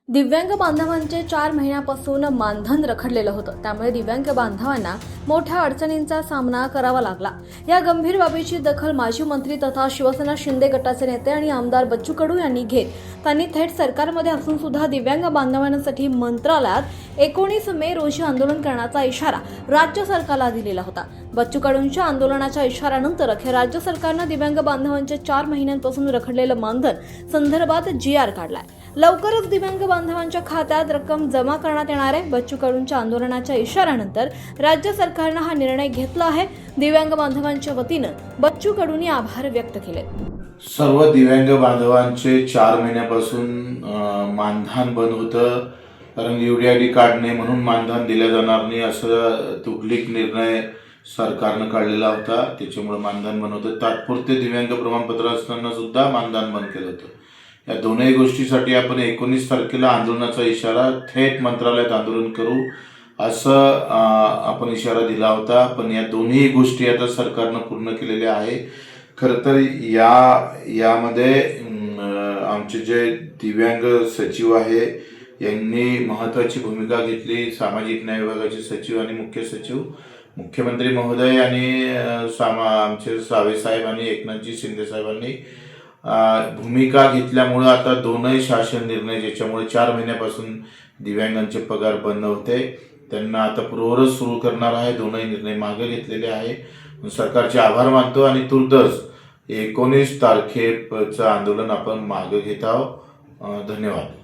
दिव्यांग बांधवांचे 4 महिन्यापासून मानधन रखडलेलं होतं। त्यामुळे दिव्यांग बांधवांना मोठ्या अडचणींचा सामना करावा लागला। या गंभीर बाबीची दखल माजी मंत्री तथा शिवसेना शिंदे गटाचे नेते आणि आमदार बच्चू कडू यांनी घेत त्यांनी थेट सरकारमध्ये असून सुद्धा दिव्यांग बांधवांसाठी मंत्रालयात 19 मे रोजी आंदोलन करण्याचा इशारा राज्य सरकारला दिलेला होता। बच्चू कडूंच्या आंदोलनाच्या इशाऱ्यानंतर अखेर राज्य सरकारनं दिव्यांग बांधवांचे 4 महिन्यांपासून रखडलेलं मानधन संदर्भात GR काढलाय। लवकरच दिव्यांग बांधवांच्या खात्यात रक्कम जमा करण्यात येणार आहे। बच्चू कडूंच्या आंदोलनाच्या इशाऱ्यानंतर राज्य सरकारनं हा निर्णय घेतला आहे। दिव्यांग बांधवांच्या वतीनं बच्चू कडूंनी आभार व्यक्त केले। सर्व दिव्यांग बांधवांचे 4 महिन्यापासून मानधन बंद होतं, कारण UDID कार्ड नाही म्हणून मानधन दिले जाणार नाही असं तुगलिक निर्णय सरकारनं काढलेला होता। त्याच्यामुळे मानधन बंद होतं। तात्पुरते दिव्यांग प्रमाणपत्र असताना सुद्धा मानधन बंद केलं होतं। या दोनही गोष्टीसाठी आपण 19 तारखेला आंदोलनाचा इशारा थेट मंत्रालयात आंदोलन करू असं आपण इशारा दिला होता। पण या दोन्ही गोष्टी आता सरकारनं पूर्ण केलेल्या आहे। खरं तर यामध्ये आमचे जे दिव्यांग सचिव आहे यांनी महत्त्वाची भूमिका घेतली। सामाजिक न्याय विभागाचे सचिव आणि मुख्य सचिव, मुख्यमंत्री महोदय आणि आमचे सावे साहेब आणि एकनाथजी शिंदे साहेबांनी भूमिका घेतल्यामुळे आता दोनही शासन निर्णय ज्याच्यामुळे 4 महिन्यापासून दिव्यांगांचे पगार बंद होते त्यांना आता पूर्ववत सुरू करणार आहे। दोनही निर्णय मागे घेतलेले आहे। सरकारचे आभार मानतो आणि तुर्तच 19 तारखेचं आंदोलन आपण मागे घेत आहोत। धन्यवाद।